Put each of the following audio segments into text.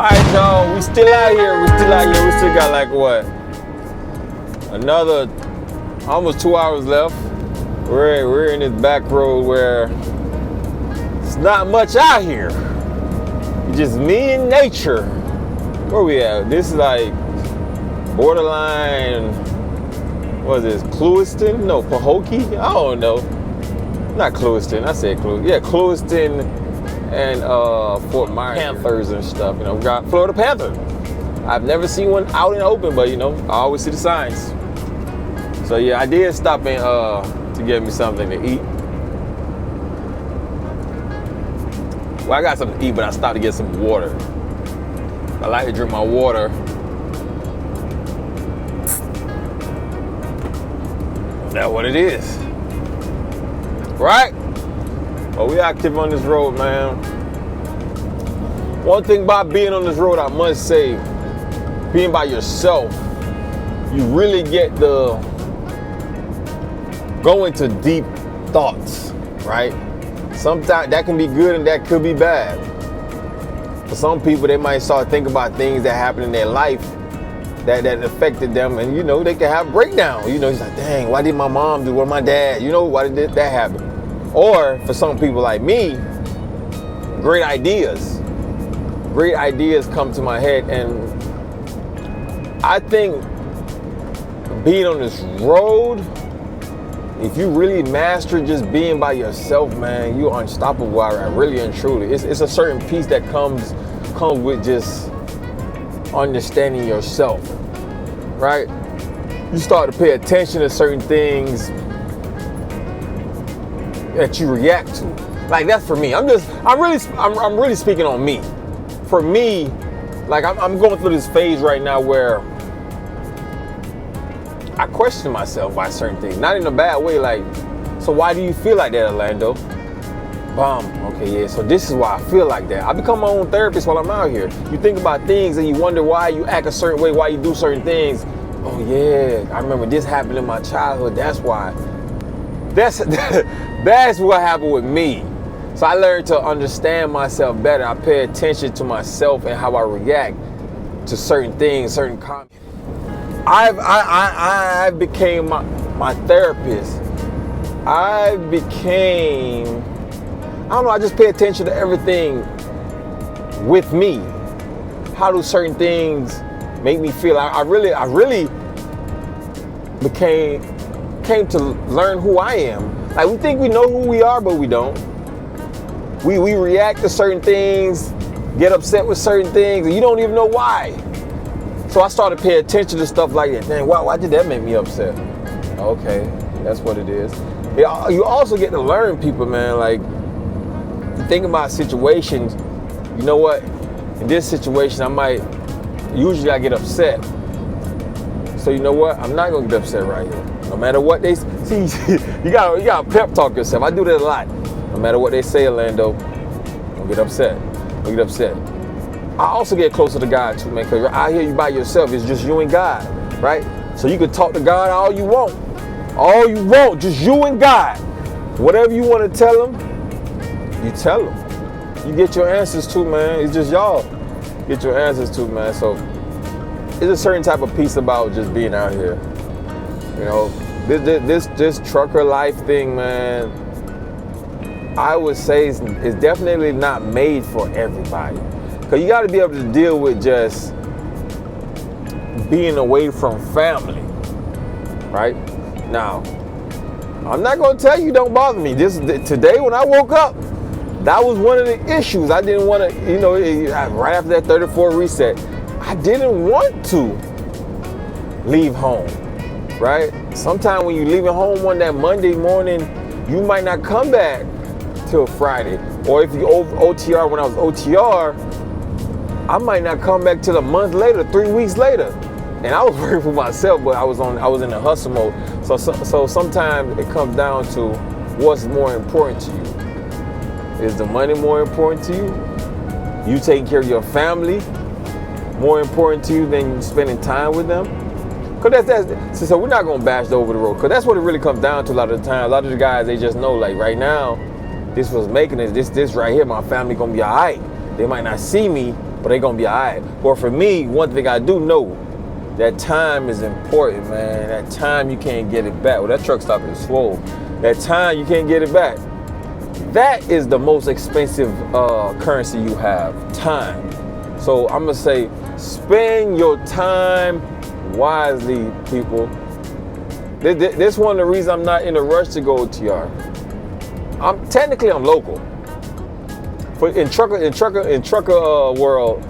All right, y'all, we still out here. We still got like what? Another almost 2 hours left. We're in this back road where it's not much out here. It's just me and nature. Where we at? This is like borderline. What is this? Clewiston? No, Pahokee? I don't know. Not Clewiston. I said Clewiston. Yeah, Clewiston and Fort Myers. Panthers and stuff. You know, we got Florida Panthers. I've never seen one out in the open, but you know, I always see the signs. So yeah, I did stop in to get me something to eat. Well, I got something to eat, but I stopped to get some water. I like to drink my water. That's what it is. Right? Well, we active on this road, man. One thing about being on this road, I must say, being by yourself, you really get to go into deep thoughts, right? Sometimes that can be good and that could be bad. For some people, they might start thinking about things that happened in their life that affected them, and you know, they can have breakdown. You know, it's like, dang, why did my mom do? What my dad? You know, why did that happen? Or for some people like me, great ideas come to my head, and I think being on this road, if you really master just being by yourself, man, you're unstoppable. Really and truly, it's a certain peace that comes with just understanding yourself, right? You start to pay attention to certain things that you react to. Like, that's for me. I'm really speaking on me. For me, like I'm going through this phase right now where I question myself by certain things, not in a bad way. Like, so why do you feel like that, Orlando? Okay, yeah, so this is why I feel like that. I become my own therapist while I'm out here. You think about things and you wonder why you act a certain way, why you do certain things. Oh yeah, I remember this happened in my childhood. That's why. That's what happened with me. So I learned to understand myself better. I pay attention to myself and how I react to certain things, certain comments. I became my therapist. I don't know, I just pay attention to everything with me. How do certain things make me feel? I really came to learn who I am. Like, we think we know who we are, but we don't. We react to certain things, get upset with certain things, and you don't even know why. So I started paying attention to stuff like that. Dang, why did that make me upset? Okay, that's what it is. You also get to learn people, man. Like, you think about situations, you know what? In this situation, usually I get upset. So you know what? I'm not gonna get upset right here. No matter what they see, you gotta pep talk yourself. I do that a lot. No matter what they say, Orlando, don't get upset. Don't get upset. I also get closer to God too, man, because out here you by yourself. It's just you and God, right? So you can talk to God all you want. All you want, just you and God. Whatever you want to tell him, you tell him. You get your answers too, man. It's just y'all get your answers too, man. So there's a certain type of peace about just being out here. You know, this trucker life thing, man, I would say is definitely not made for everybody. Because you got to be able to deal with just being away from family, right? Now, I'm not going to tell you don't bother me. Today when I woke up, that was one of the issues. I didn't want to, you know, right after that 34 reset, I didn't want to leave home, right? Sometimes when you're leaving home on that Monday morning, you might not come back till Friday. Or if you OTR, when I was OTR, I might not come back till a month later, 3 weeks later. And I was working for myself, but I was in a hustle mode. So sometimes it comes down to what's more important to you. Is the money more important to you? You taking care of your family more important to you than spending time with them? Cause so we're not gonna bash over the road, cause that's what it really comes down to a lot of the time. A lot of the guys, they just know, like, right now, this was making it, this right here, my family gonna be all right. They might not see me but they gonna be all right. But for me, one thing I do know, that time is important, man. That time you can't get it back. Well, that truck stop is swole. That time you can't get it back. That is the most expensive currency you have, time. So I'm gonna say, spend your time wisely, people. This one of the reasons I'm not in a rush to go to OTR. I'm local. But in trucker world,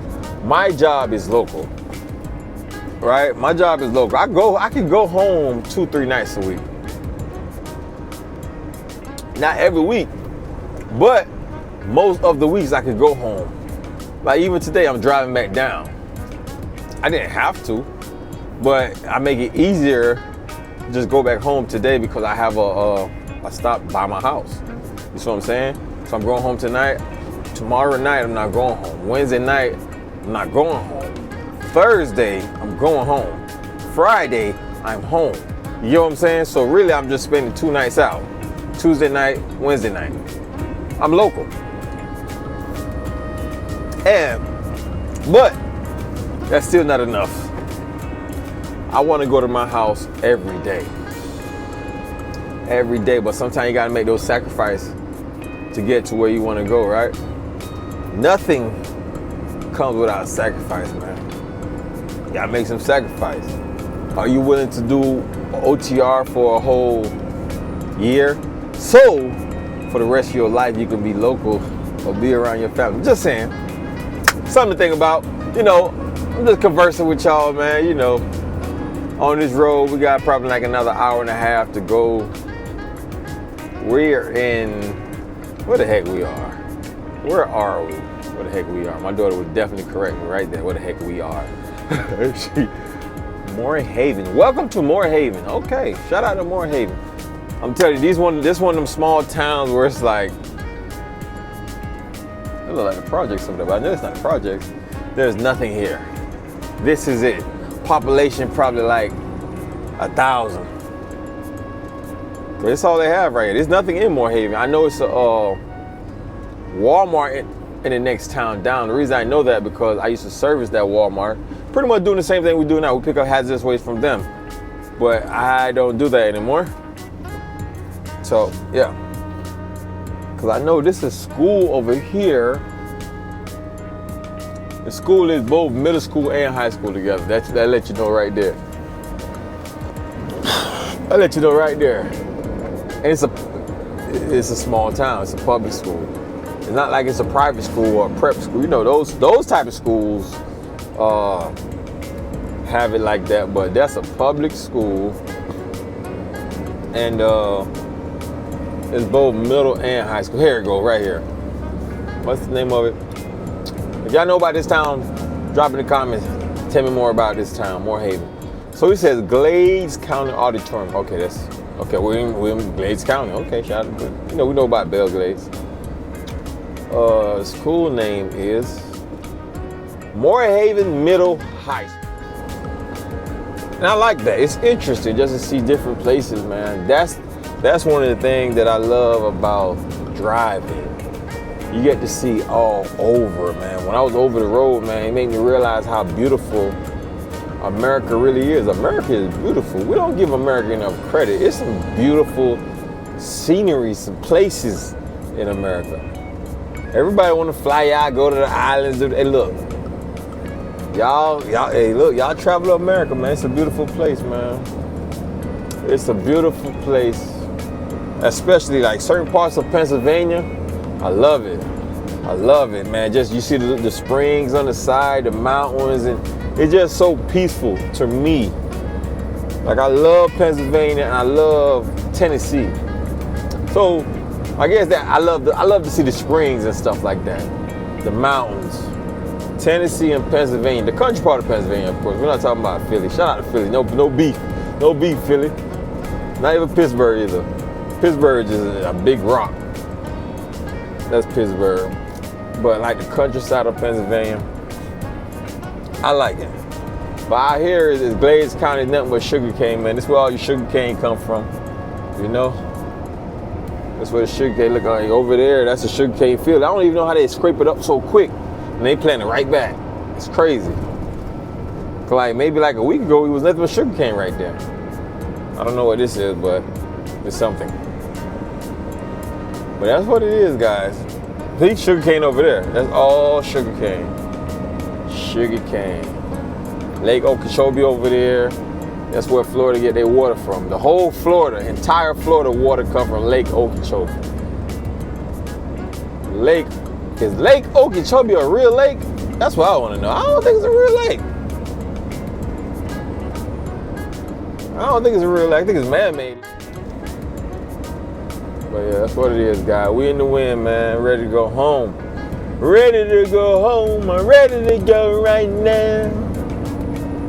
my job is local. Right? My job is local. I can go home 2-3 nights a week. Not every week, but most of the weeks I could go home. Like even today, I'm driving back down. I didn't have to, but I make it easier to just go back home today because I have a stop by my house. You see what I'm saying? So I'm going home tonight. Tomorrow night, I'm not going home. Wednesday night, I'm not going home. Thursday, I'm going home. Friday, I'm home. You know what I'm saying? So really, I'm just spending 2 nights out. Tuesday night, Wednesday night. I'm local. But that's still not enough. I want to go to my house every day. Every day, but sometimes you gotta make those sacrifices to get to where you want to go, right? Nothing comes without sacrifice, man. You gotta make some sacrifice. Are you willing to do OTR for a whole year? So, for the rest of your life, you can be local or be around your family. Just saying. Something to think about. You know, I'm just conversing with y'all, man. You know, on this road, we got probably like another hour and a half to go. We're in, where the heck we are? Where are we? Where the heck we are? My daughter would definitely correct me right there. Where the heck we are? Moore Haven. Welcome to Moore Haven. Okay, shout out to Moore Haven. I'm telling you, this one of them small towns where it's like, it looks like a project somewhere, but I know it's not a project. There's nothing here. This is it. Population probably like 1,000. But it's all they have right here. There's nothing in Moore Haven. I know it's a Walmart in the next town down. The reason I know that because I used to service that Walmart. Pretty much doing the same thing we do now. We pick up hazardous waste from them. But I don't do that anymore. So, yeah. Because I know this is school over here. The school is both middle school and high school together. That let you know right there. I let you know right there. And it's a small town. It's a public school. It's not like it's a private school or a prep school. You know, those type of schools have it like that. But that's a public school. And it's both middle and high school. Here it go, right here. What's the name of it? If y'all know about this town, drop in the comments. Tell me more about this town, Moore Haven. So it says Glades County Auditorium. Okay, we're in Glades County. Okay, shout out to, we know about Belle Glades. School name is Moore Haven Middle High School. And I like that. It's interesting just to see different places, man. That's one of the things that I love about driving. You get to see all over, man. When I was over the road, man, it made me realize how beautiful America really is. America is beautiful. We don't give America enough credit. It's some beautiful scenery, some places in America. Everybody want to fly out, go to the islands. Hey, look, y'all travel to America, man. It's a beautiful place, man. It's a beautiful place, especially like certain parts of Pennsylvania. I love it, man. Just you see the springs on the side, the mountains, and it's just so peaceful to me. Like I love Pennsylvania and I love Tennessee. So I guess that I love to see the springs and stuff like that, the mountains. Tennessee and Pennsylvania, the country part of Pennsylvania, of course. We're not talking about Philly. Shout out to Philly. No beef, Philly. Not even Pittsburgh either. Pittsburgh is a big rock. That's Pittsburgh. But like the countryside of Pennsylvania, I like it. But out here is Glades County, nothing but sugar cane, man. This is where all your sugar cane come from, you know? That's where the sugar cane, look over there, that's a sugar cane field. I don't even know how they scrape it up so quick. And they planted right back. It's crazy. Like maybe like a week ago, it was nothing but sugarcane right there. I don't know what this is, but it's something. But that's what it is, guys. See sugarcane over there. That's all sugarcane. Sugarcane. Lake Okeechobee over there. That's where Florida get their water from. The whole Florida, entire Florida water come from Lake Okeechobee. Is Lake Okeechobee a real lake? That's what I want to know. I don't think it's a real lake. I don't think it's a real lake. I think it's man-made. But yeah, that's what it is, guys. We in the wind, man. Ready to go home. Ready to go home. I'm ready to go right now.